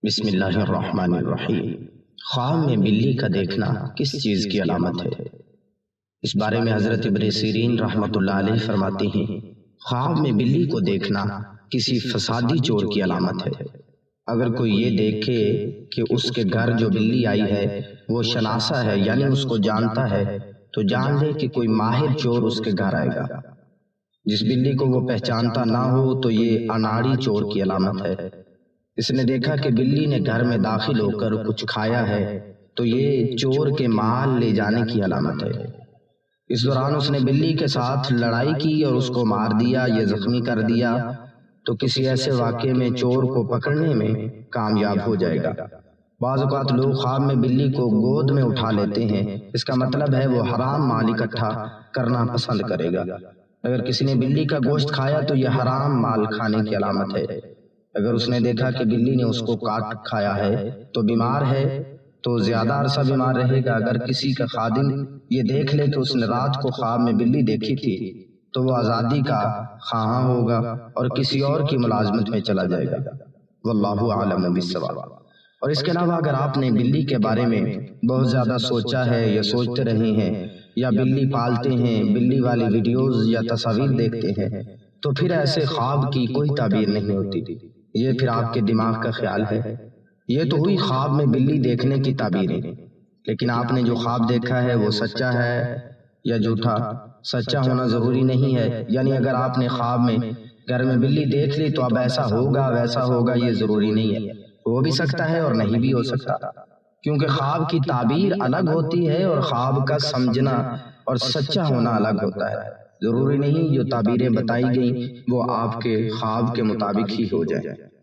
بسم اللہ الرحمن الرحیم۔ خواب میں بلی کا دیکھنا کس چیز کی علامت ہے؟ اس بارے میں حضرت ابن سیرین رحمۃ اللہ علیہ فرماتے ہیں، خواب میں بلی کو دیکھنا کسی فسادی چور کی علامت ہے۔ اگر کوئی یہ دیکھے کہ اس کے گھر جو بلی آئی ہے وہ شناسا ہے، یعنی اس کو جانتا ہے، تو جان لے کہ کوئی ماہر چور اس کے گھر آئے گا۔ جس بلی کو وہ پہچانتا نہ ہو تو یہ اناڑی چور کی علامت ہے۔ اس نے دیکھا کہ بلی نے گھر میں داخل ہو کر کچھ کھایا ہے تو یہ چور کے مال لے جانے کی علامت ہے۔ اس دوران اس نے بلی کے ساتھ لڑائی کی اور اس کو مار دیا یا زخمی کر دیا تو کسی ایسے واقعے میں چور کو پکڑنے میں کامیاب ہو جائے گا۔ بعض اوقات لوگ خواب میں بلی کو گود میں اٹھا لیتے ہیں، اس کا مطلب ہے وہ حرام مال اکٹھا کرنا پسند کرے گا۔ اگر کسی نے بلی کا گوشت کھایا تو یہ حرام مال کھانے کی علامت ہے۔ اگر اس نے دیکھا کہ بلی نے اس کو کاٹ کھایا ہے تو بیمار ہے تو زیادہ عرصہ بیمار رہے گا۔ اگر کسی کا خادم یہ دیکھ لے کہ اس نے رات کو خواب میں بلی دیکھی تھی تو وہ آزادی کا خواہاں ہوگا اور کسی اور کی ملازمت میں چلا جائے گا۔ واللہ اعلم بالصواب۔ اور اس کے علاوہ اگر آپ نے بلی کے بارے میں بہت زیادہ سوچا ہے یا سوچتے رہے ہیں یا بلی پالتے ہیں، بلی والی ویڈیوز یا تصاویر دیکھتے ہیں، تو پھر ایسے خواب کی کوئی تعبیر نہیں ہوتی، یہ پھر آپ کے دماغ کا خیال ہے۔ یہ تو ہوئی خواب میں بلی دیکھنے کی تعبیریں، لیکن آپ نے جو خواب دیکھا ہے وہ سچا ہے یا جھوٹا؟ سچا ہونا ضروری نہیں ہے، یعنی اگر آپ نے خواب میں گھر میں بلی دیکھ لی تو اب ایسا ہوگا ویسا ہوگا، یہ ضروری نہیں ہے۔ ہو بھی سکتا ہے اور نہیں بھی ہو سکتا، کیونکہ خواب کی تعبیر الگ ہوتی ہے اور خواب کا سمجھنا اور سچا ہونا الگ ہوتا ہے۔ ضروری نہیں جو تعبیریں بتائی گئیں وہ آپ کے خواب کے مطابق ہی ہو جائیں۔